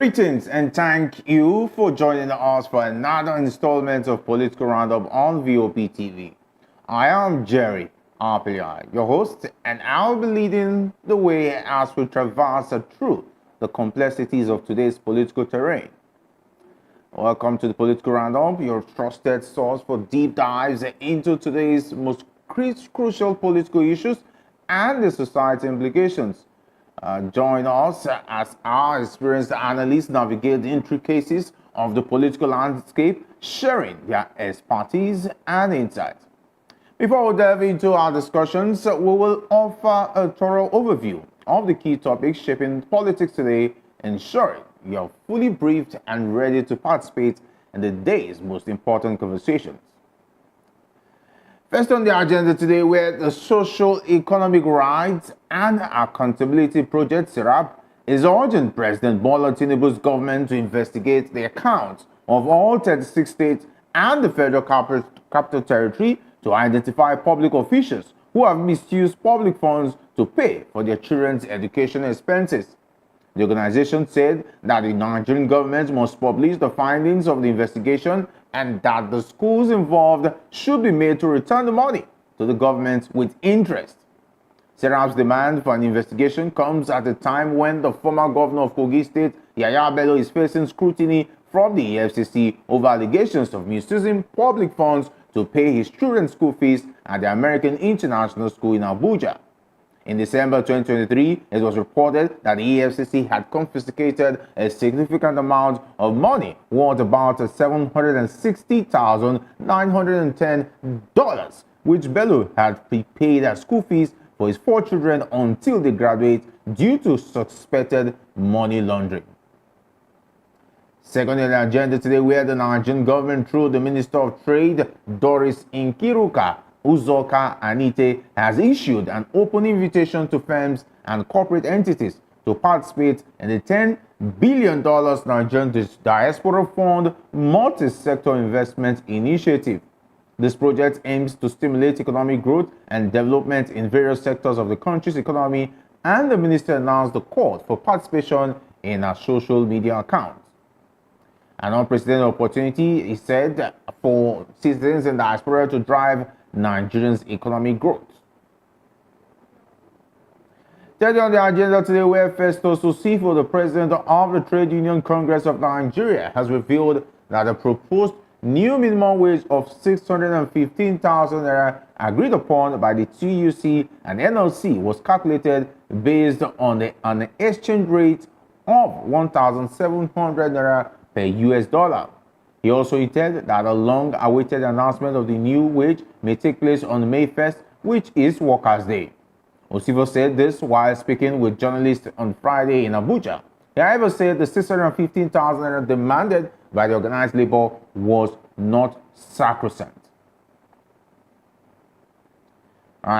Greetings and thank you for joining us for another installment of Political Roundup on VOP TV. I am Jerry Arpillai, your host, and I'll be leading the way as we traverse through the complexities of today's political terrain. Welcome to the Political Roundup, your trusted source for deep dives into today's most crucial political issues and the society implications. Join us as our experienced analysts navigate the intricacies of the political landscape, sharing their expertise and insights. Before we delve into our discussions, we will offer a thorough overview of the key topics shaping politics today, ensuring you're fully briefed and ready to participate in the day's most important conversations. First on the agenda today, where the Social Economic Rights and Accountability Project, Serap, is urging President Bola Tinubu's government to investigate the accounts of all 36 states and the Federal Capital Territory to identify public officials who have misused public funds to pay for their children's education expenses. The organization said that the Nigerian government must publish the findings of the investigation and that the schools involved should be made to return the money to the government with interest. Serap's demand for an investigation comes at a time when the former governor of Kogi State, Yaya Bello, is facing scrutiny from the EFCC over allegations of misusing public funds to pay his children's school fees at the American International School in Abuja. In December 2023, it was reported that the EFCC had confiscated a significant amount of money, worth about $760,910, which Bello had prepaid as school fees for his 4 children until they graduate due to suspected money laundering. Second on the agenda today, where the Nigerian government, through the Minister of Trade, Doris Nkiruka Uzoka Anite, has issued an open invitation to firms and corporate entities to participate in the $10 billion Nigerian Diaspora Fund multi-sector investment initiative. This project aims to stimulate economic growth and development in various sectors of the country's economy, and the minister announced the call for participation in a social media account. An unprecedented opportunity, he said, for citizens in diaspora to drive Nigerians' economic growth. Third on the agenda today, where Festus Osifo, the president of the Trade Union Congress of Nigeria, has revealed that the proposed new minimum wage of 615,000 naira agreed upon by the TUC and NLC was calculated based on an exchange rate of 1,700 naira per US dollar. He also hinted that a long-awaited announcement of the new wage may take place on May 1st, which is Workers' Day. Osifo said this while speaking with journalists on Friday in Abuja. He, however, said the 615,000 demanded by the organized labor was not sacrosanct.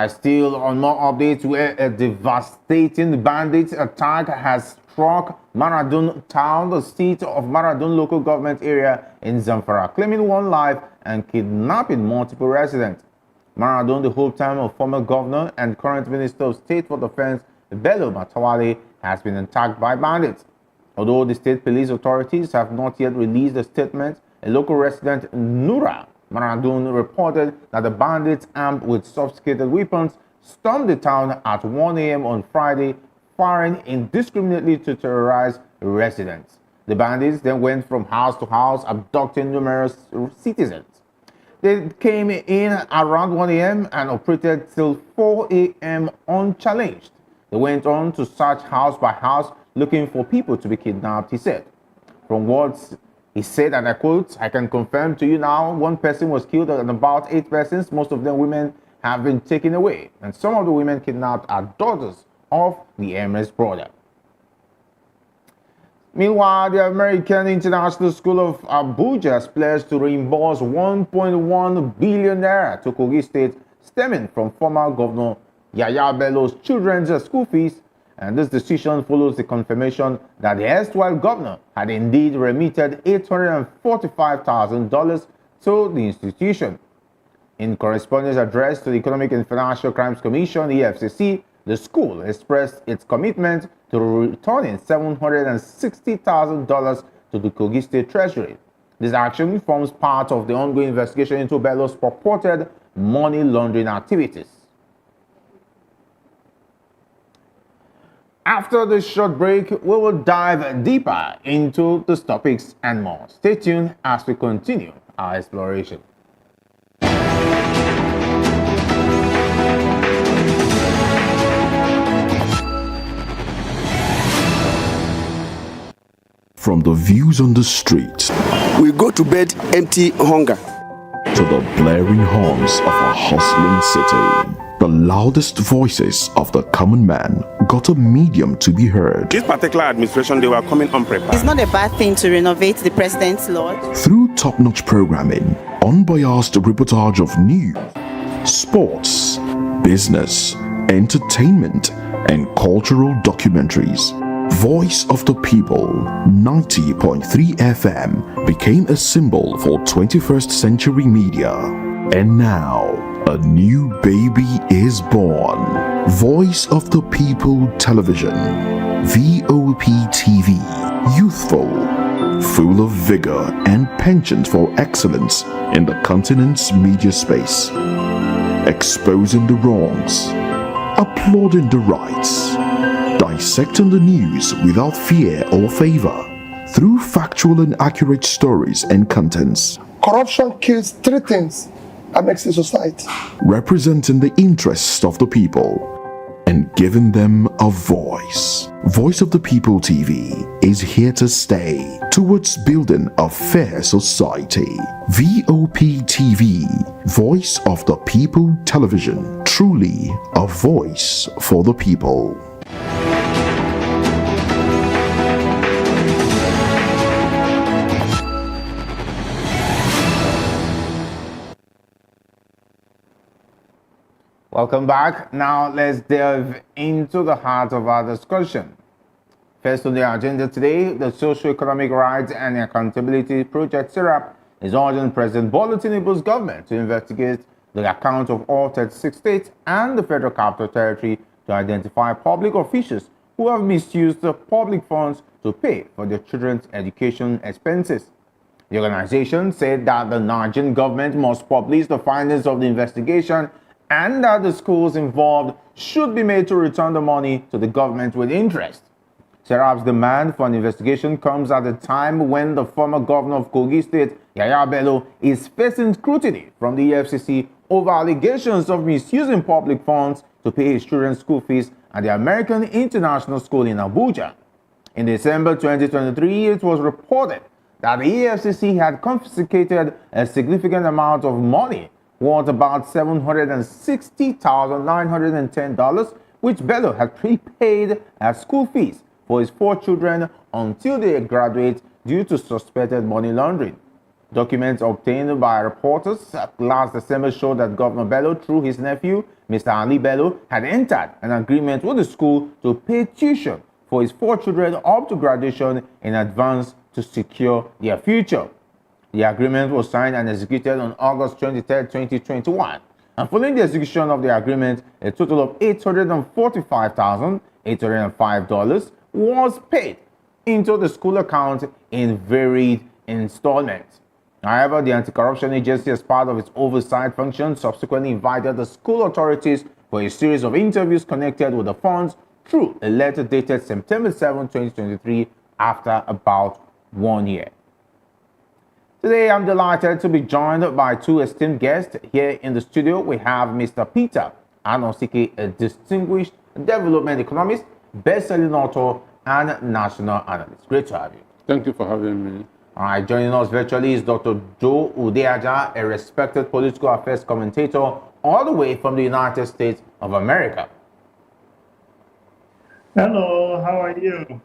Still on more updates, where a devastating bandit attack has struck Maradun town, the seat of Maradun local government area in Zamfara, claiming 1 life and kidnapping multiple residents. Maradun, the hometown of former governor and current Minister of State for Defense Bello Matawalle, has been attacked by bandits. Although the state police authorities have not yet released a statement, a local resident, Nura Maradun, reported that the bandits, armed with sophisticated weapons, stormed the town at 1 a.m. on Friday, firing indiscriminately to terrorize residents. The bandits then went from house to house, abducting numerous citizens. They came in around 1 a.m. and operated till 4 a.m. unchallenged. They went on to search house by house, looking for people to be kidnapped, he said. From what he said, and I quote, "I can confirm to you now, 1 person was killed and about 8 persons, most of them women, have been taken away. And some of the women kidnapped are daughters of the Emirates brother." Meanwhile, the American International School of Abuja has pledged to reimburse 1.1 billion naira to Kogi State, stemming from former Governor Yaya Bello's children's school fees. And this decision follows the confirmation that the erstwhile governor had indeed remitted $845,000 to the institution. In correspondence addressed to the Economic and Financial Crimes Commission, EFCC, the school expressed its commitment through returning $760,000 to the Kogi State Treasury. This action forms part of the ongoing investigation into Bello's purported money laundering activities. After this short break, we will dive deeper into these topics and more. Stay tuned as we continue our exploration. From the views on the street, we go to bed empty hunger, to the blaring horns of a hustling city. The loudest voices of the common man got a medium to be heard. This particular administration, they were coming unprepared. It's not a bad thing to renovate the president's lodge. Through top-notch programming, unbiased reportage of news, sports, business, entertainment, and cultural documentaries, Voice of the People 90.3 FM became a symbol for 21st century media. And now, a new baby is born. Voice of the People Television, VOP TV, youthful, full of vigor and penchant for excellence in the continent's media space, exposing the wrongs, applauding the rights, dissecting the news without fear or favor, through factual and accurate stories and contents. Corruption kills three things that makes a society. Representing the interests of the people and giving them a voice. Voice of the People TV is here to stay towards building a fair society. VOP TV, Voice of the People Television, truly a voice for the people. Welcome back. Now let's delve into the heart of our discussion. First on the agenda today, the Socio-Economic Rights and Accountability Project Serap is urging President Bola Tinubu's government to investigate the account of all 36 states and the Federal Capital Territory to identify public officials who have misused the public funds to pay for their children's education expenses. The organization said that the Nigerian government must publish the findings of the investigation and that the schools involved should be made to return the money to the government with interest. Serap's demand for an investigation comes at a time when the former governor of Kogi State, Yaya Bello, is facing scrutiny from the EFCC over allegations of misusing public funds to pay his children's school fees at the American International School in Abuja. In December 2023, it was reported that the EFCC had confiscated a significant amount of money worth about $760,910, which Bello had prepaid as school fees for his 4 children until they graduate due to suspected money laundering. Documents obtained by reporters last December showed that Governor Bello, through his nephew, Mr. Ali Bello, had entered an agreement with the school to pay tuition for his 4 children up to graduation in advance to secure their future. The agreement was signed and executed on August 23, 2021. And following the execution of the agreement, a total of $845,805 was paid into the school account in varied installments. However, the Anti-Corruption Agency, as part of its oversight function, subsequently invited the school authorities for a series of interviews connected with the funds through a letter dated September 7, 2023, after about 1 year. Today, I'm delighted to be joined by 2 esteemed guests. Here in the studio, we have Mr. Peter Anosike, a distinguished development economist, best-selling author, and national analyst. Great to have you. Thank you for having me. All right, joining us virtually is Dr. Joe Udeaja, a respected political affairs commentator all the way from the United States of America. Hello, how are you?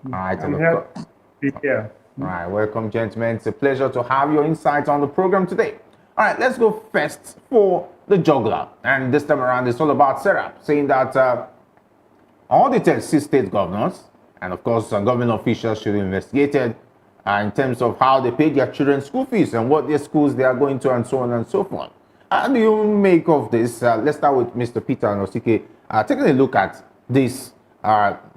All right, I'm happy to be here. All right, welcome, gentlemen. It's a pleasure to have your insights on the program today. All right, let's go first for the juggler. And this time around, it's all about Serap, saying that all the 36 state governors and, of course, government officials should be investigated in terms of how they pay their children's school fees and what their schools they are going to and so on and so forth. How do you make of this? Let's start with Mr. Peter Anosike. Taking a look at this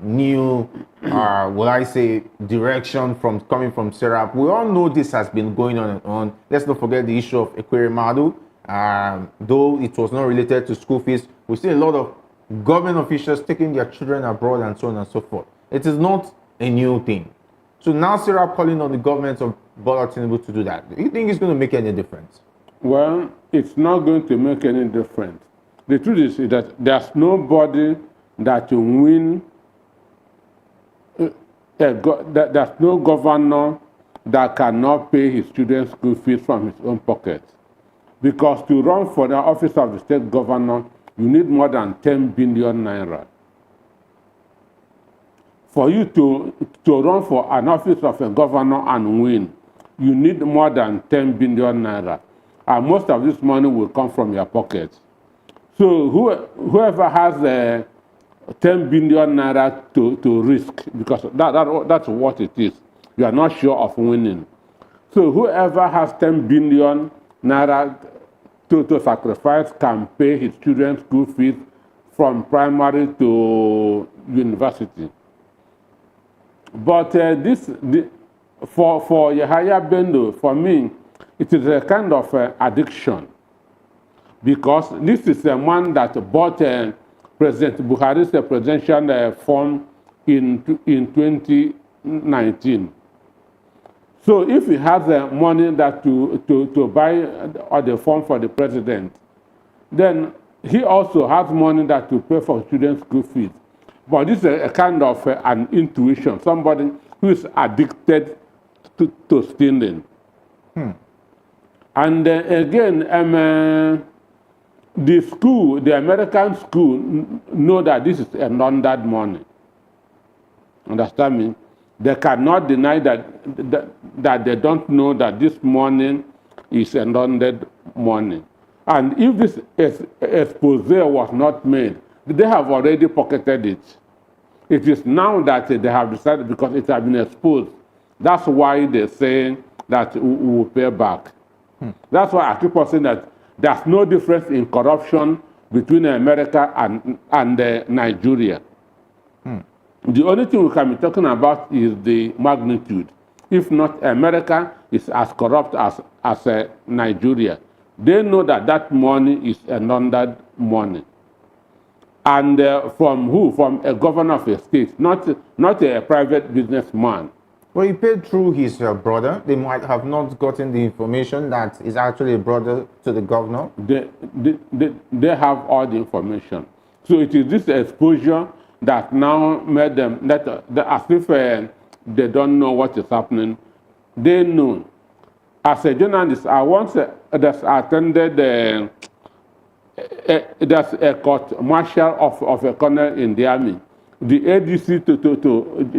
new, will I say, direction from coming from Serap. We all know this has been going on and on. Let's not forget the issue of Ekweremadu. Though it was not related to school fees, we see a lot of government officials taking their children abroad and so on and so forth. It is not a new thing. So now Serap calling on the government of Bola Tinubu to do that. Do you think it's going to make any difference? Well, it's not going to make any difference. The truth is that there's nobody that will win, there's no governor that cannot pay his students' school fees from his own pocket. Because to run for the office of the state governor, you need more than 10 billion naira. For you to run for an office of a governor and win, you need more than 10 billion naira. And most of this money will come from your pocket. So whoever has 10 billion naira to risk, because that's what it is, you are not sure of winning. So whoever has 10 billion naira to sacrifice can pay his children's school fees from primary to university. But for Yahaya Bello, for me, it is a kind of addiction, because this is a man that bought President Buhari's presidential form in 2019. So if he has money that to buy the form for the president, then he also has money that to pay for students' school fees. But this is a kind of an intuition, somebody who is addicted to stealing. And again, the American school know that this is a laundered money. Understand me? They cannot deny that they don't know that this money is a laundered money. And if this expose was not made, they have already pocketed it. It is now that they have decided, because it has been exposed. That's why they're saying that we will pay back. That's why I keep on saying that there's no difference in corruption between America and Nigeria. The only thing we can be talking about is the magnitude. If not, America is as corrupt as Nigeria. They know that money is a laundered money. And from who? From a governor of a state, not a private businessman. Well, he paid through his brother. They might have not gotten the information that is actually a brother to the governor. They have all the information. So it is this exposure that now made them, as if they don't know what is happening. They know. As a journalist, I once attended there's a court martial of a colonel in the army, the ADC to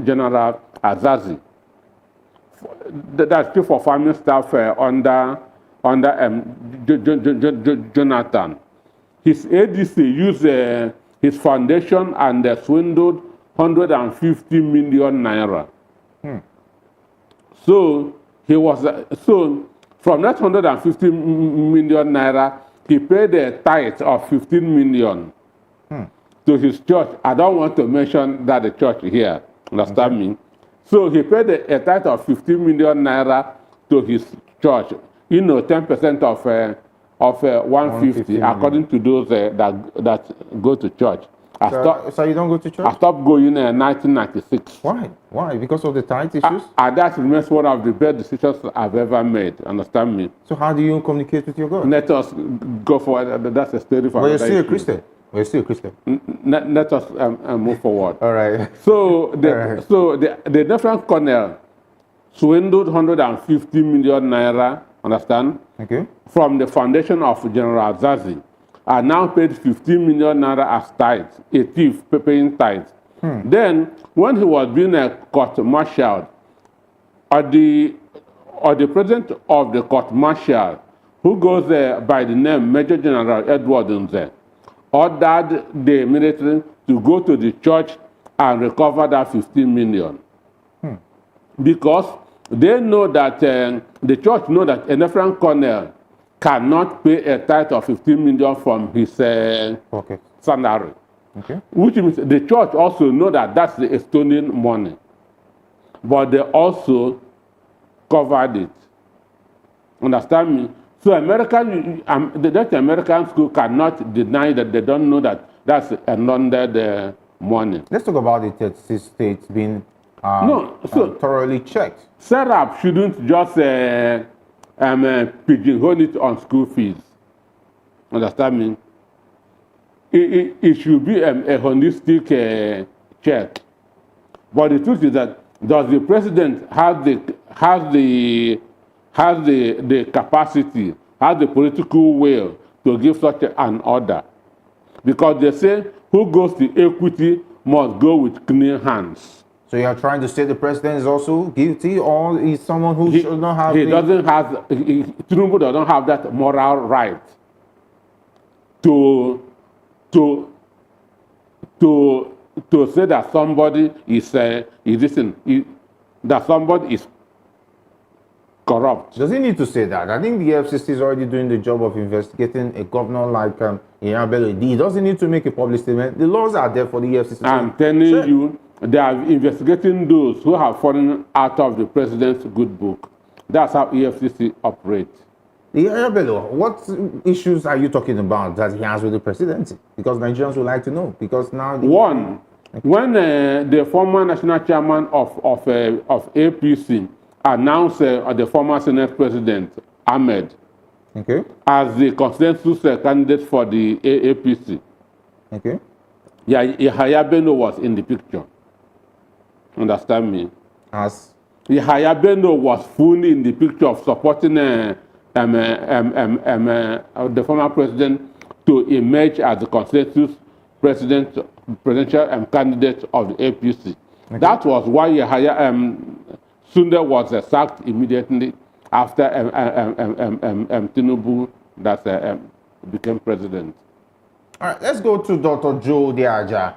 General Azazi. That's chief of army staff under Jonathan. His ADC used his foundation and swindled 150 million naira. So he was so from that 150 million naira, he paid a tithe of 15 million to his church. I don't want to mention that the church here. Understand me? So he paid a tithe of 15 million naira to his church. 10% of 150, according to those that go to church. So you don't go to church? I stopped going in 1996. Why? Why? Because of the tithe issues? And that remains one of the best decisions I've ever made. Understand me? So how do you communicate with your God? Let us go forward. That's a story for But you're still a Christian. We're still a Christian. Let us move forward. All right. So the different colonel swindled 150 million naira, understand? Okay. From the foundation of General Azazi, and now paid 15 million naira as tithes, a thief paying tithes. Then, when he was being court-martialed, or the president of the court-martial, who goes by the name Major General Edward Nze, ordered the military to go to the church and recover that 15 million. Because they know that, the church know that a different colonel cannot pay a tithe of 15 million from his salary. Okay. Which means the church also know that that's the stolen money, but they also covered it. Understand me? So that American school cannot deny that they don't know that that's a laundered money. Let's talk about the 36 states being thoroughly checked. Serap shouldn't just pigeonhole it on school fees. Understand me? It should be a holistic check. But the truth is that does the president have the capacity, has the political will to give such an order? Because they say who goes to equity must go with clean hands. So you are trying to say the president is also guilty, or is someone who should not have? Tinubu doesn't have that moral right to say that somebody that somebody is corrupt. Does he need to say that? I think the FCC is already doing the job of investigating a governor like Iyabelo. He doesn't need to make a public statement. The laws are there for the FCC. I'm telling you, they are investigating those who have fallen out of the president's good book. That's how EFCC operates. Iyabelo, what issues are you talking about that he has with the presidency? Because Nigerians would like to know. Because now when the former national chairman of APC announced the former Senate President Ahmed as the consensus candidate for the APC, Yahaya Bello was in the picture. Understand me? As Yahaya Bello was fully in the picture of supporting the former president to emerge as the consensus presidential candidate of the APC. That was why Yahaya Sunday was sacked immediately after Tinubu that became president. All right, let's go to Dr. Joe Diaja.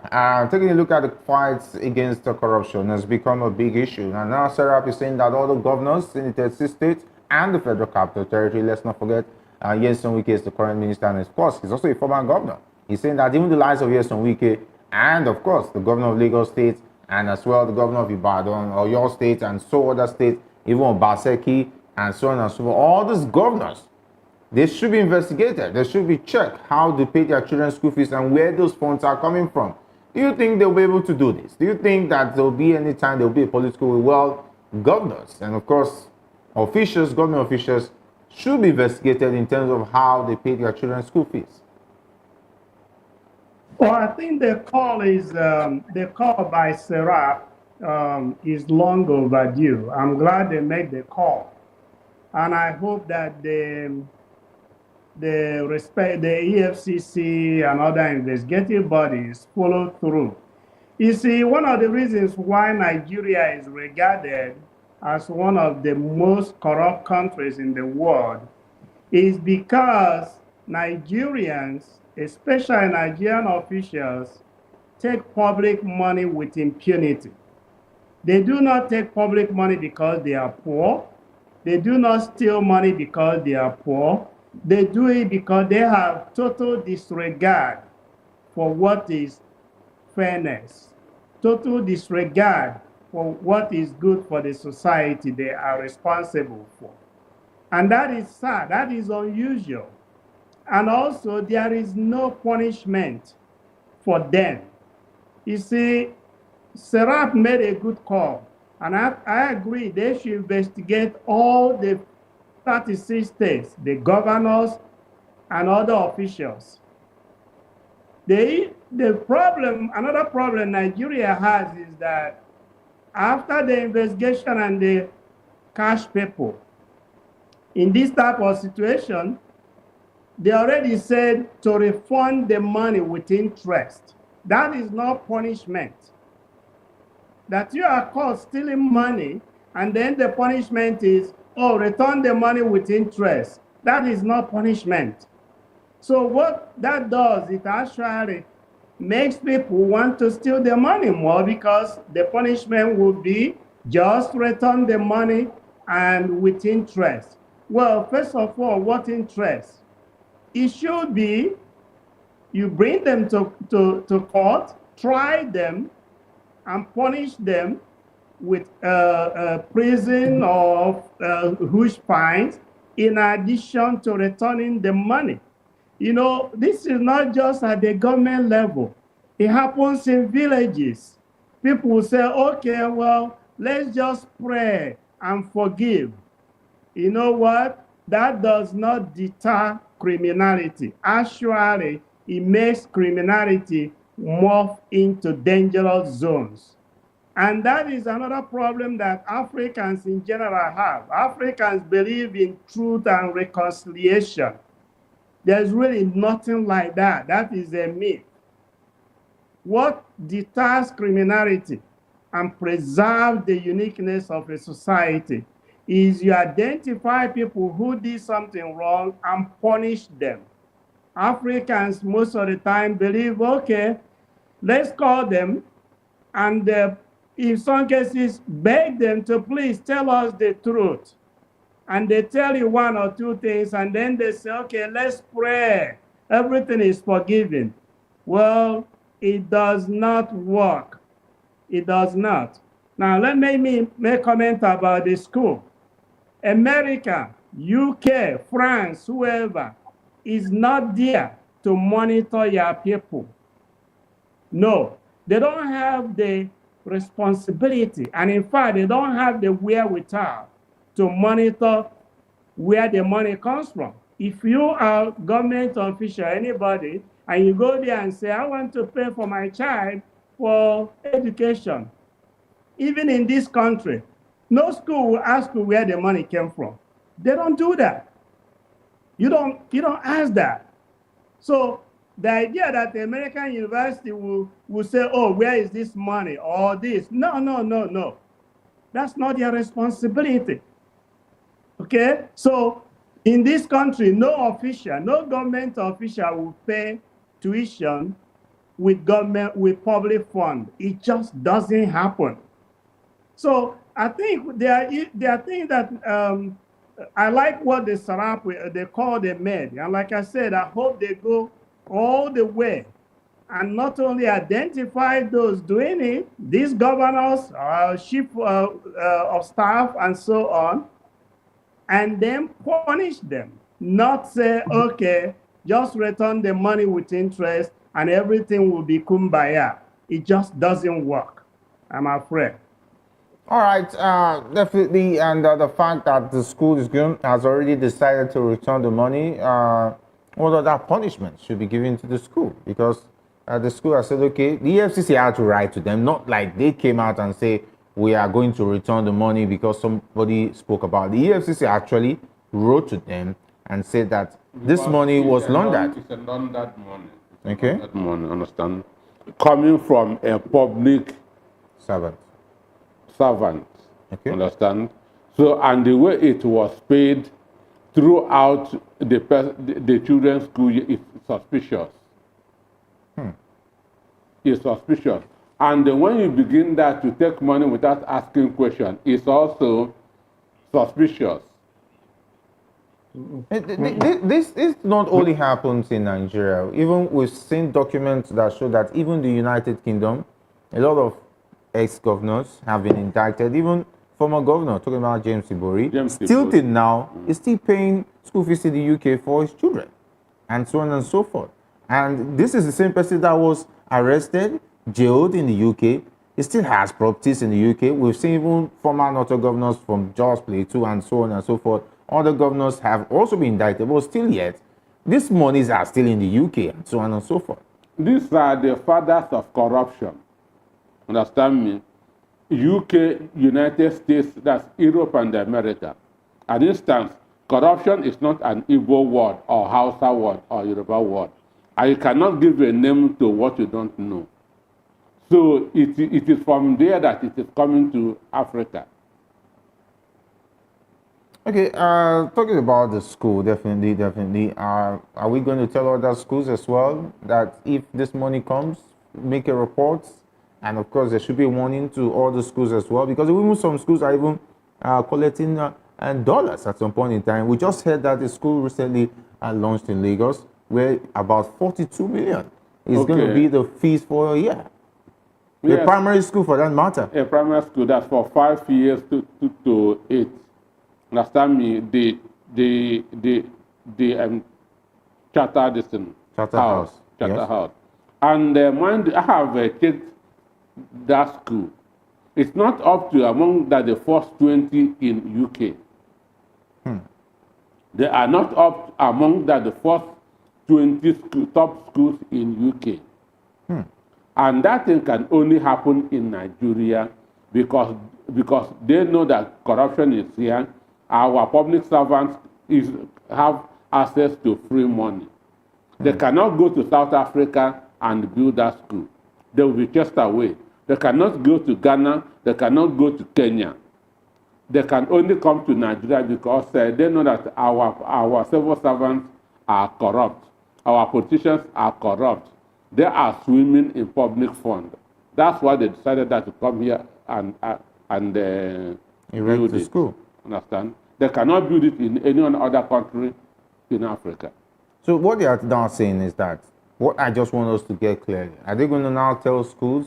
Taking a look at the fights against corruption has become a big issue. And now Serap is saying that all the governors in the 36 states and the Federal Capital Territory, let's not forget, Nyesom Wike is the current minister, and of course, he's also a former governor. He's saying that even the likes of Nyesom Wike and, of course, the governor of Lagos State and as well the governor of Ibadan or your state and so other states, even Obaseki and so on and so forth, all these governors, they should be investigated. They should be checked how they pay their children's school fees and where those funds are coming from. Do you think they'll be able to do this? Do you think that there'll be any time there'll be a political will? Well, governors and of course officials, government officials should be investigated in terms of how they pay their children's school fees. Well, I think the call by Serap is long overdue. I'm glad they made the call, and I hope that the EFCC and other investigative bodies follow through. You see, one of the reasons why Nigeria is regarded as one of the most corrupt countries in the world is because Nigerians, especially Nigerian officials, take public money with impunity. They do not take public money because they are poor. They do not steal money because they are poor. They do it because they have total disregard for what is fairness, total disregard for what is good for the society they are responsible for. And that is sad, that is unusual. And also, there is no punishment for them. You see, Serap made a good call, and I agree they should investigate all the 36 states, the governors, and other officials. Another problem Nigeria has is that after the investigation and the cash people, in this type of situation, they already said to refund the money with interest. That is not punishment. That you are caught stealing money, and then the punishment is, oh, return the money with interest. That is not punishment. So what that does, it actually makes people want to steal the money more, because the punishment would be just return the money and with interest. Well, first of all, what interest? It should be You bring them to court, try them, and punish them with prison or huge fines, in addition to returning the money. You know, this is not just at the government level. It happens in villages. People will say, okay, well, let's just pray and forgive. You know what? That does not deter criminality. Actually, it makes criminality morph into dangerous zones. And that is another problem that Africans in general have. Africans believe in truth and reconciliation. There's really nothing like that. That is a myth. What deters criminality and preserves the uniqueness of a society is you identify people who did something wrong and punish them. Africans most of the time believe, okay, let's call them and in some cases beg them to please tell us the truth. And they tell you one or two things and then they say, okay, let's pray. Everything is forgiven. Well, it does not work. It does not. Now, let me make a comment about the school. America, UK, France, whoever, is not there to monitor your people. No, they don't have the responsibility. And in fact, they don't have the wherewithal to monitor where the money comes from. If you are a government official, anybody, and you go there and say, I want to pay for my child for education, even in this country, no school will ask you where the money came from. They don't do that. You don't ask that. So the idea that the American university will say, oh, where is this money or this? No. That's not their responsibility. Okay? So in this country, no government official will pay tuition with public fund. It just doesn't happen. So I think there are things that I like what the Serap, they call the med. And like I said, I hope they go all the way and not only identify those doing it, these governors, chief of staff, and so on, and then punish them. Not say, okay, just return the money with interest and everything will be kumbaya. It just doesn't work, I'm afraid. All right, definitely, and the fact that the school has already decided to return the money, what other punishment should be given to the school? Because the school has said, okay, the EFCC had to write to them, not like they came out and say, we are going to return the money because somebody spoke about it. The EFCC actually wrote to them and said that this money was laundered. It's a laundered money. Okay. Laundered money, understand? Coming from a public servant. Okay. Understand? So, and the way it was paid throughout the children's school is suspicious. It's suspicious. And then when you begin that to take money without asking questions, it's also suspicious. This not only happens in Nigeria. Even we've seen documents that show that even the United Kingdom, a lot of ex-governors have been indicted. Even former governor, talking about James Ibori, still till now, is still paying school fees in the UK for his children, and so on and so forth. And this is the same person that was arrested, jailed in the UK. He still has properties in the UK. We've seen even former Northern governors from Jos Plateau and so on and so forth. Other governors have also been indicted, but still yet, these monies are still in the UK and so on and so forth. These are the fathers of corruption. Understand me? UK, United States, that's Europe and America. At instance, corruption is not an Igbo word or Hausa word or Yoruba word. And you cannot give a name to what you don't know. So it is from there that it is coming to Africa. Okay, talking about the school, definitely. Are we going to tell other schools as well that if this money comes, make a report? And of course, there should be a warning to all the schools as well, because even some schools are even collecting dollars at some point in time. We just heard that the school recently launched in Lagos where about 42 million is going to Okay. be the fees for a year. The Yes. primary school, for that matter. A primary school that's for 5 years to 8. Understand me? The charter this thing, Charter house, charter yes. house. And mind, I have checked that school. It's not up to among the first 20 in UK. They are not up among the first 20 top schools in UK. And that thing can only happen in Nigeria because they know that corruption is here. Our public servants have access to free money. They cannot go to South Africa and build that school. They will be chased away. They cannot go to Ghana. They cannot go to Kenya. They can only come to Nigeria because they know that our civil servants are corrupt. Our politicians are corrupt. They are swimming in public funds. That's why they decided that to come here and build the it. school. Understand? They cannot build it in any other country in Africa. So what they are now saying is that, what I just want us to get clearly, are they going to now tell schools,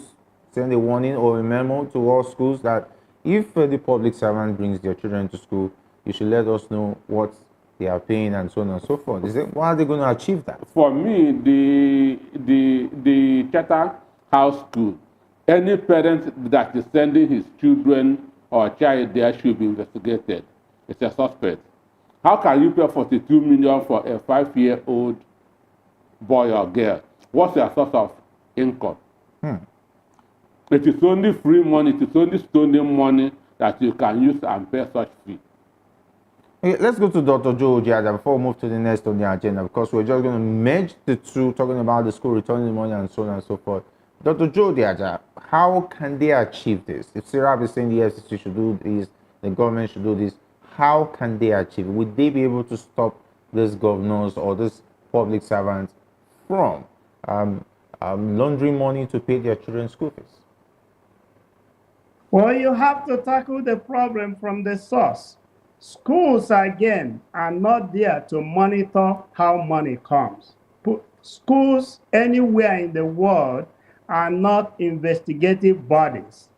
send a warning or a memo to all schools that if the public servant brings their children to school, you should let us know what they are paying and so on and so forth? Why are they going to achieve that? For me, the charter house school, any parent that is sending his children or child there should be investigated. It's a suspect. How can you pay 42 million for a 5-year-old boy or girl? What's your source of income? It is only free money, it is only stolen money that you can use and pay such fee. Okay, let's go to Dr. Joe Ojiada before we move to the next on the agenda, because we're just going to merge the two, talking about the school returning money and so on and so forth. Dr. Joe Ojiada, how can they achieve this? If Serap is saying the FCC should do this, the government should do this, how can they achieve it? Would they be able to stop these governors or these public servants from laundering money to pay their children's school fees? Well, you have to tackle the problem from the source. Schools, again, are not there to monitor how money comes. Schools anywhere in the world are not investigative bodies.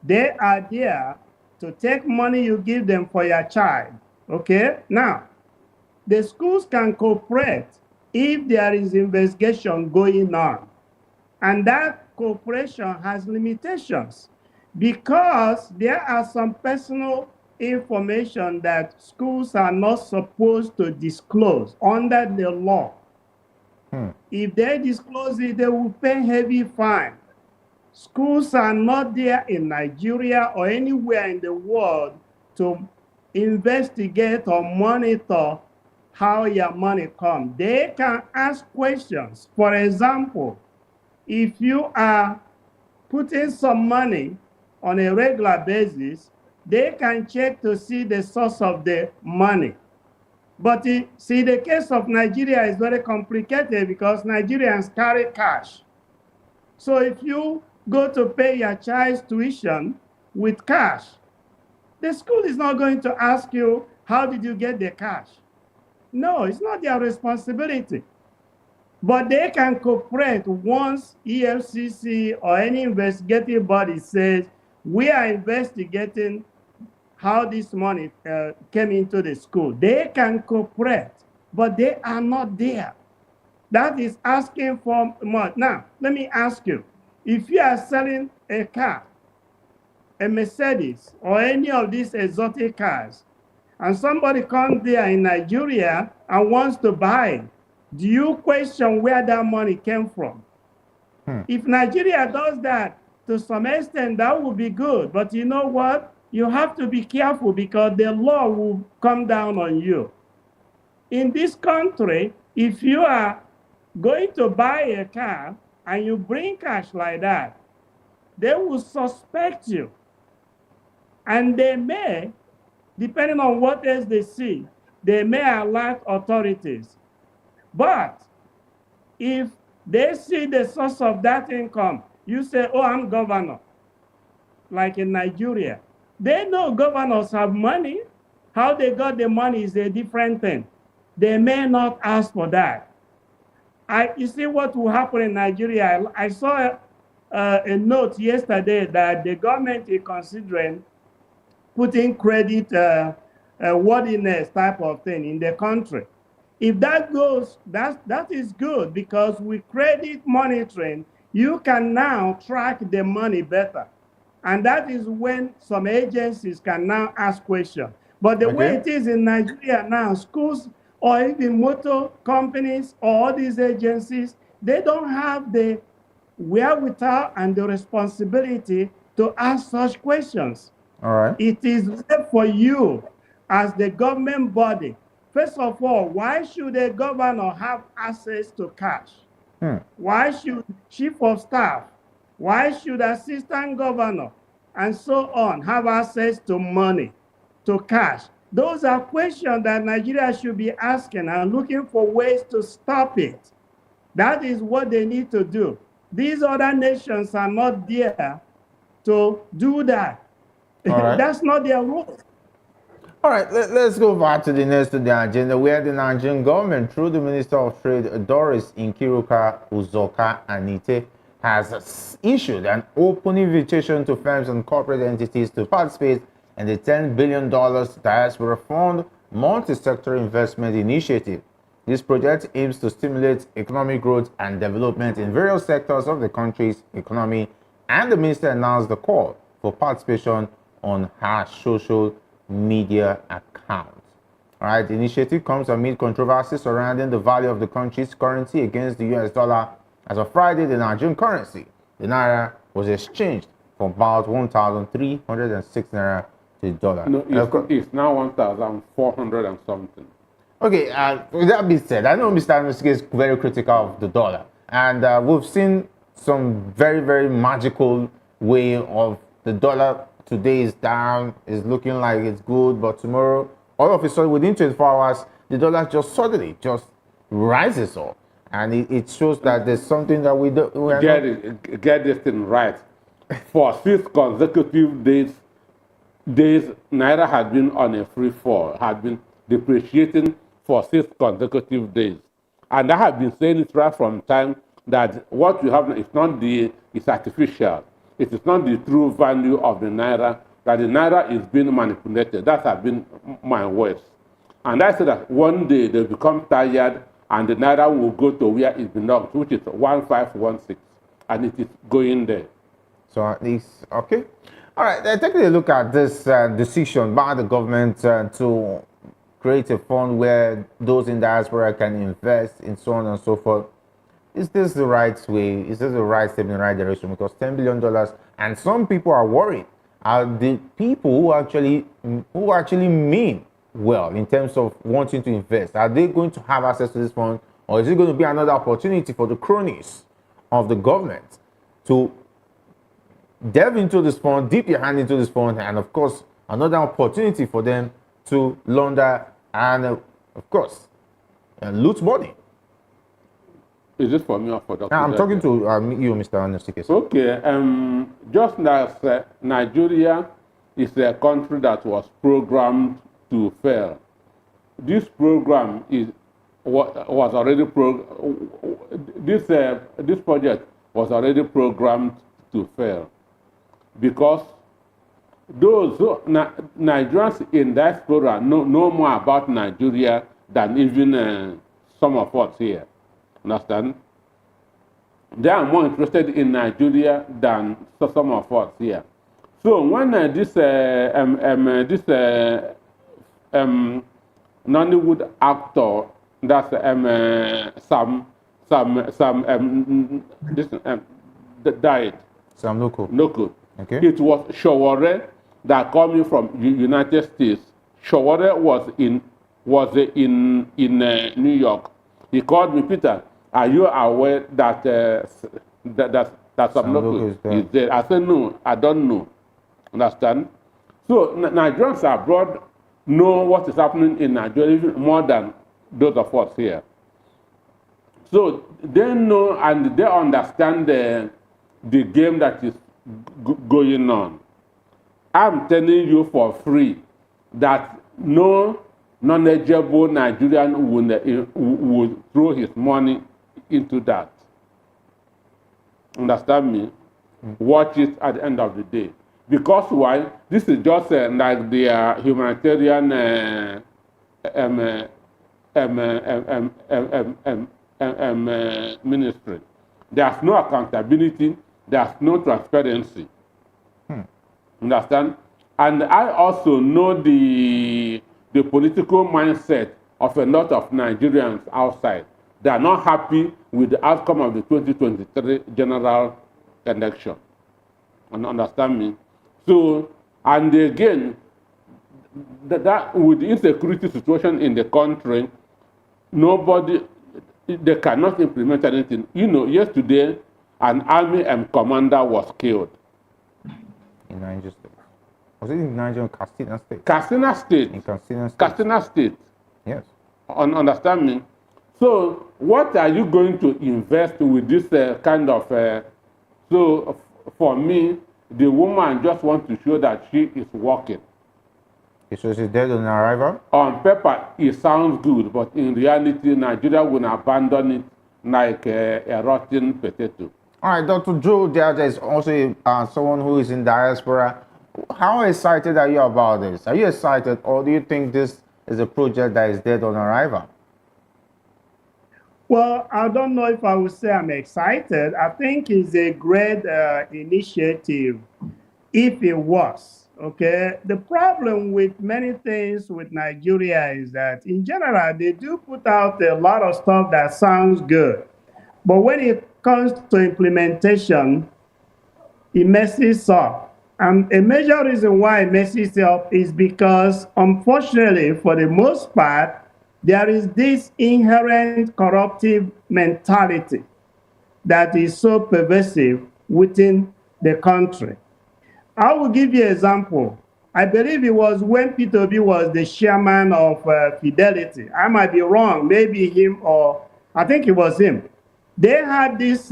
They are there to take money you give them for your child. Okay? Now, the schools can cooperate if there is investigation going on. And that cooperation has limitations because there are some personal information that schools are not supposed to disclose under the law. If they disclose it, they will pay heavy fine. Schools are not there in Nigeria or anywhere in the world to investigate or monitor how your money comes. They can ask questions. For example, if you are putting some money on a regular basis, they can check to see the source of the money. But see, the case of Nigeria is very complicated because Nigerians carry cash. So if you go to pay your child's tuition with cash, the school is not going to ask you, how did you get the cash? No, it's not their responsibility. But they can cooperate once EFCC or any investigative body says, we are investigating how this money came into the school. They can cooperate, but they are not there. That is asking for more. Now, let me ask you, if you are selling a car, a Mercedes, or any of these exotic cars, and somebody comes there in Nigeria and wants to buy it, do you question where that money came from? If Nigeria does that, to some extent, that would be good. But you know what? You have to be careful because the law will come down on you. In this country, if you are going to buy a car and you bring cash like that, they will suspect you. And they may, depending on what else they see, they may alert authorities. But if they see the source of that income, you say, oh, I'm governor, like in Nigeria. They know governors have money. How they got the money is a different thing. They may not ask for that. You see what will happen in Nigeria. I saw a note yesterday that the government is considering putting credit worthiness type of thing in the country. If that goes, that is good, because with credit monitoring, you can now track the money better. And that is when some agencies can now ask questions. But the way Okay. it is in Nigeria now, schools or even motor companies or all these agencies, they don't have the wherewithal and the responsibility to ask such questions. All right. It is left for you as the government body. First of all, why should a governor have access to cash? Why should chief of staff? Why should assistant governor and so on have access to money, to cash? Those are questions that Nigeria should be asking and looking for ways to stop it. That is what they need to do. These other nations are not there to do that. All right. That's not their role. All right, let's go back to the next to the agenda, where the Nigerian government, through the Minister of Trade, Doris Nkiruka Uzoka Anite, has issued an open invitation to firms and corporate entities to participate in the $10 billion Diaspora Fund multi-sector investment initiative. This project aims to stimulate economic growth and development in various sectors of the country's economy, and the minister announced the call for participation on her social media account. All right, the initiative comes amid controversy surrounding the value of the country's currency against the US dollar. As of Friday, the Nigerian currency, the naira, was exchanged for about 1,306 naira to the dollar. No, it's now 1,400 and something. Okay, with that being said, I know Mr. Anuski is very critical of the dollar, and we've seen some very, very magical way of the dollar. Today is down, is looking like it's good, but tomorrow, all of a sudden, within 24 hours, the dollar just suddenly just rises up, and it shows that there's something that we don't Get this thing right. For 6 consecutive days, Naira had been on a free fall, had been depreciating for 6 consecutive days. And I have been saying it right from time that what you have is not it's artificial. It is not the true value of the Naira, that the Naira is being manipulated. That has been my words. And I said that one day they'll become tired and the Naira will go to where it belongs, which is 1516. And it is going there. So at least, okay. All right, taking a look at this decision by the government to create a fund where those in diaspora can invest in so on and so forth. Is this the right way? Is this the right step in the right direction? Because $10 billion, and some people are worried. Are the people who actually mean well in terms of wanting to invest, are they going to have access to this fund, or is it going to be another opportunity for the cronies of the government to delve into this fund, dip your hand into this fund, and of course another opportunity for them to launder and of course loot money? Is this for me or for Dr. I'm talking to you, Mr. Anusi. Okay, just as Nigeria is a country that was programmed to fail, this program was already this project was already programmed to fail, because those Nigerians in diaspora know more about Nigeria than even some of us here. Understand? They are more interested in Nigeria than some of us here. So when this Nollywood actor, that's died. Sam Loco. Loco. Okay. It was Showore that coming from United States. Showore was in New York. He called me, Peter, are you aware that Sam Loco is there? I said, no, I don't know. Understand? So Nigerians abroad know what is happening in Nigeria even more than those of us here. So they know and they understand the game that is going on. I'm telling you for free that no knowledgeable Nigerian would throw his money into that. Understand me? Watch it at the end of the day. Because why? This is just like the humanitarian ministry. There's no accountability. There's no transparency. Understand? And I also know the political mindset of a lot of Nigerians outside. They are not happy with the outcome of the 2023 general election. And understand me? So, and again, that with the insecurity situation in the country, they cannot implement anything. You know, yesterday, an army commander was killed. In Niger State. Was it in Niger or Katsina State? Katsina State. In Katsina State. Katsina State. Yes. Understand me? So, what are you going to invest with this kind of... so, for me, the woman just wants to show that she is working. So she's dead on arrival? On paper, it sounds good, but in reality, Nigeria will abandon it like a rotten potato. All right, Dr. Joe, there is also someone who is in diaspora. How excited are you about this? Are you excited, or do you think this is a project that is dead on arrival? Well, I don't know if I would say I'm excited. I think it's a great initiative if it was. Okay, the problem with many things with Nigeria is that in general, they do put out a lot of stuff that sounds good. But when it comes to implementation, it messes up. And a major reason why it messes up is because, unfortunately, for the most part, there is this inherent corruptive mentality that is so pervasive within the country. I will give you an example. I believe it was when Peter Obi was the chairman of Fidelity. I might be wrong, maybe him, or I think it was him. They had this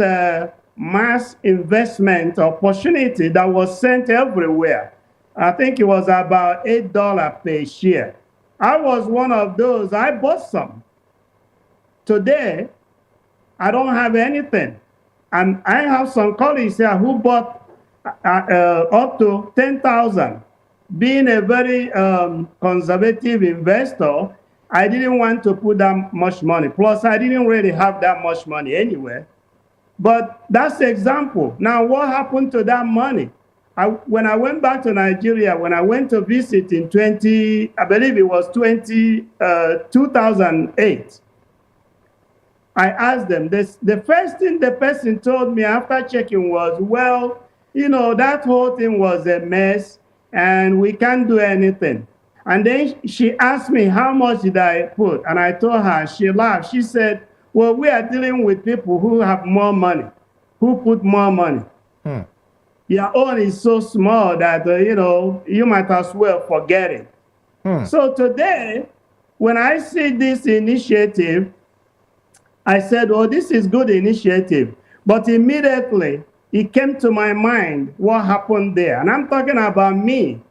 mass investment opportunity that was sent everywhere. I think it was about $8 per share. I was one of those. I bought some. Today, I don't have anything. And I have some colleagues here who bought up to 10,000. Being a very conservative investor, I didn't want to put that much money. Plus, I didn't really have that much money anyway. But that's the example. Now, what happened to that money? When I went back to Nigeria, when I went to visit in 2008, I asked them, the first thing the person told me after checking was, well, you know, that whole thing was a mess and we can't do anything. And then she asked me, how much did I put? And I told her, she laughed. She said, well, we are dealing with people who have more money, who put more money. Your own is so small that, you know, you might as well forget it. So today, when I see this initiative, I said, oh, this is good initiative. But immediately, it came to my mind what happened there. And I'm talking about me.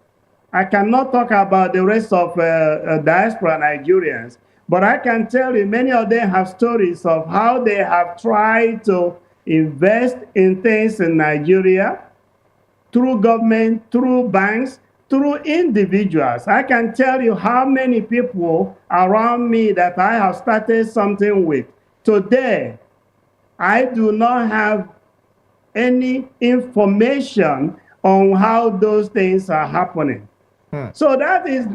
I cannot talk about the rest of diaspora Nigerians. But I can tell you many of them have stories of how they have tried to invest in things in Nigeria through government, through banks, through individuals. I can tell you how many people around me that I have started something with. Today, I do not have any information on how those things are happening. So that is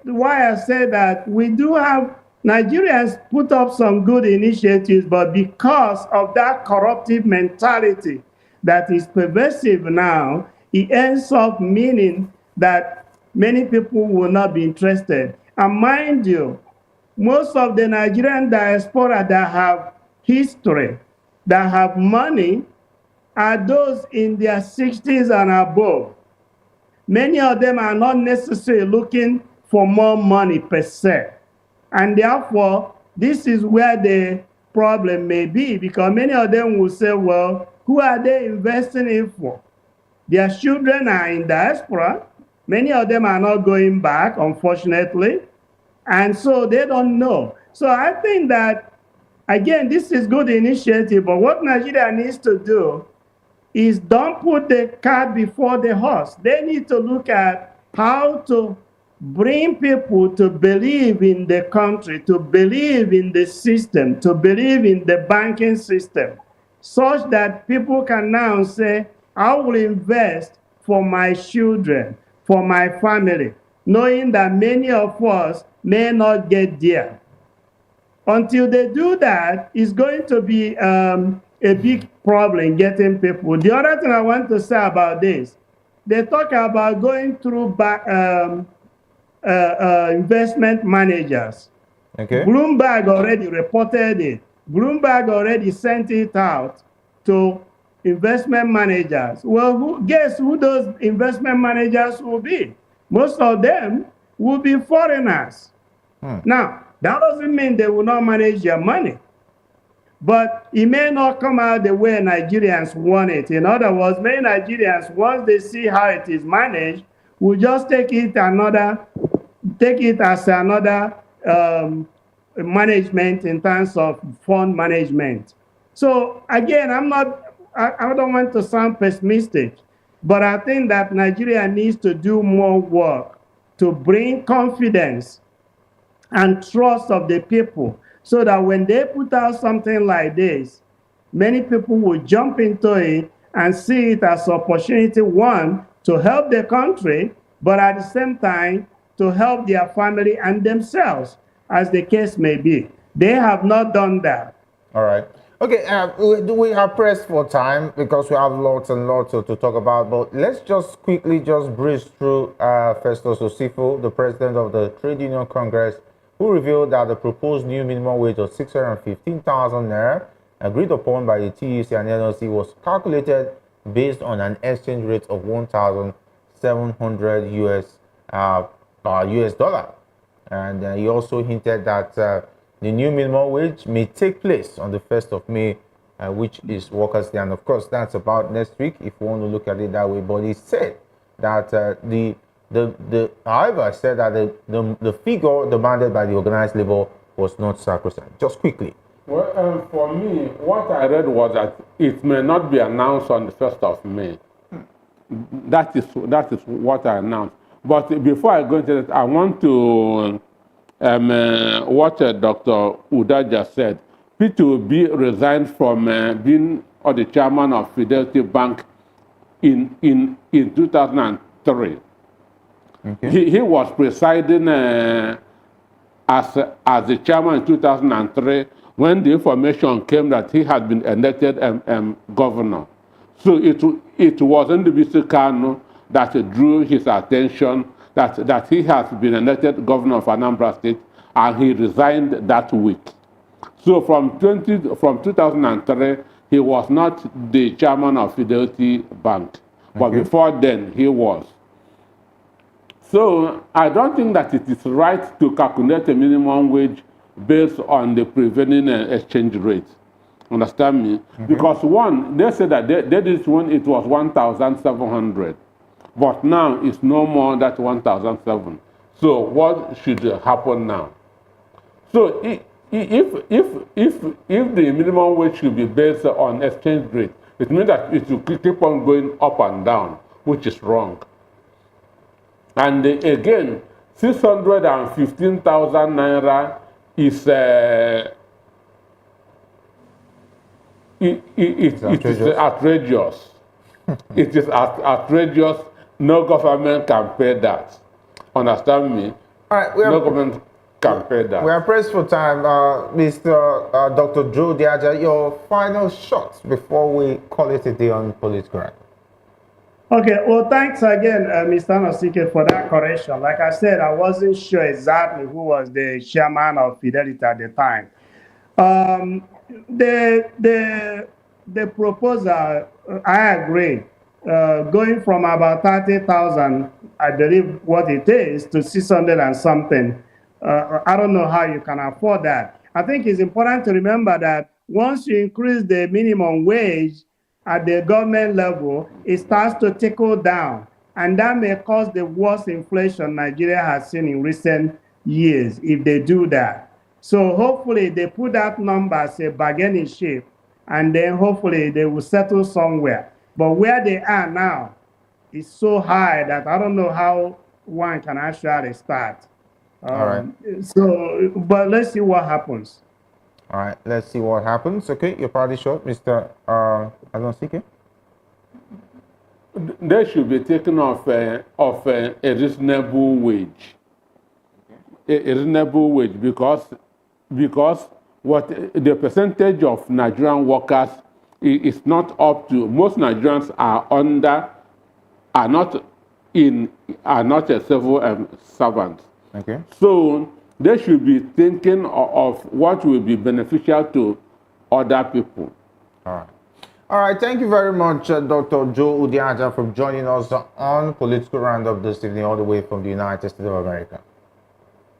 why I say that we do have Nigerians put up some good initiatives, but because of that corruptive mentality that is pervasive now, it ends up meaning that many people will not be interested. And mind you, most of the Nigerian diaspora that have history, that have money, are those in their 60s and above. Many of them are not necessarily looking for more money per se. And therefore, this is where the problem may be, because many of them will say, well, who are they investing in for? Their children are in diaspora. Many of them are not going back, unfortunately. And so they don't know. So I think that Again, this is good initiative, but what Nigeria needs to do is don't put the cart before the horse. They need to look at how to bring people to believe in the country, to believe in the system, to believe in the banking system, such that people can now say, I will invest for my children, for my family, knowing that many of us may not get there. Until they do that, it's going to be a big problem getting people. The other thing I want to say about this, they talk about going through investment managers. Okay. Bloomberg already reported it. Bloomberg already sent it out to investment managers. Well, guess who those investment managers will be? Most of them will be foreigners. Now, that doesn't mean they will not manage your money, but it may not come out the way Nigerians want it. In other words, many Nigerians, once they see how it is managed, will just take it as another management in terms of fund management. So again, I don't want to sound pessimistic, but I think that Nigeria needs to do more work to bring confidence and trust of the people, so that when they put out something like this, many people will jump into it and see it as opportunity, one, to help the country, but at the same time, to help their family and themselves, as the case may be. They have not done that. All right. Okay, we are pressed for time because we have lots and lots to talk about, but let's just quickly just breeze through Festus Osifo, the president of the Trade Union Congress, who revealed that the proposed new minimum wage of 615,000 naira agreed upon by the TUC and NLC was calculated based on an exchange rate of 1,700 US dollar. And he also hinted that the new minimum wage may take place on the 1st of May, which is Workers' Day. And of course, that's about next week, if you want to look at it that way. But he said that however, said that the figure demanded by the organized labor was not sacrosanct. Just quickly. Well, for me, what I read was that it may not be announced on the 1st of May. That is what I announced. But before I go into that, I want to what Dr. Uda just said. P2B resigned from being the chairman of Fidelity Bank in 2003. Okay. He was presiding as the chairman in 2003 when the information came that he had been elected governor. So it wasn't the Bisi Kanu that drew his attention that he has been elected governor of Anambra State, and he resigned that week. So from 2003, he was not the chairman of Fidelity Bank, but before then he was. So I don't think that it is right to calculate a minimum wage based on the prevailing exchange rate. Understand me? Because one, they said that they did it when it was 1,700, but now it's no more than 1,007. So what should happen now? So if the minimum wage should be based on exchange rate, it means that it will keep on going up and down, which is wrong. And again, 615,000 naira is it is outrageous. It is outrageous. No government can pay that. Understand me? All right, no government can pay that. We are pressed for time. Mr. Dr. Joe Diaja, your final shots before we call it a day on Political. Okay, well, thanks again, Mr. Nosike, for that correction. Like I said, I wasn't sure exactly who was the chairman of Fidelity at the time. The proposal, I agree, going from about 30,000, I believe what it is, to 600 and something. I don't know how you can afford that. I think it's important to remember that once you increase the minimum wage at the government level, it starts to trickle down, and that may cause the worst inflation Nigeria has seen in recent years if they do that. So hopefully they put that number as a bargaining chip, and then hopefully they will settle somewhere. But where they are now is so high that I don't know how one can actually start. All right. But let's see what happens. All right, let's see what happens. Okay, your party short, Mr. Alonsike. They should be taken off a reasonable wage. A reasonable wage because what the percentage of Nigerian workers is not up to. Most Nigerians are not a civil servants. Okay. So they should be thinking of what will be beneficial to other people. All right. All right, thank you very much, Dr. Joe Udiaja, for joining us on Political Roundup this evening, all the way from the United States of America.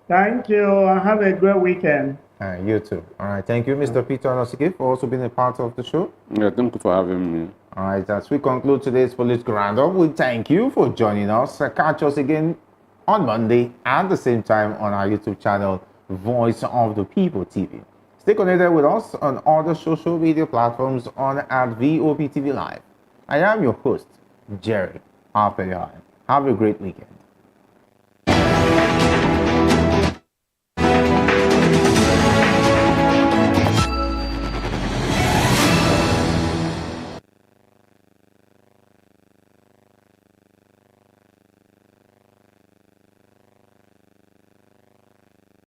Thank you, and have a great weekend. You too. All right, thank you, Mr. Peter Anosike, for also being a part of the show. Yeah, thank you for having me. All right, as we conclude today's Political Roundup, we thank you for joining us. Catch us again on Monday at the same time on our YouTube channel, Voice of the People TV. Stay connected with us on other social media platforms on at VOPTV Live. I am your host, Jerry Arpelion. Have a great weekend.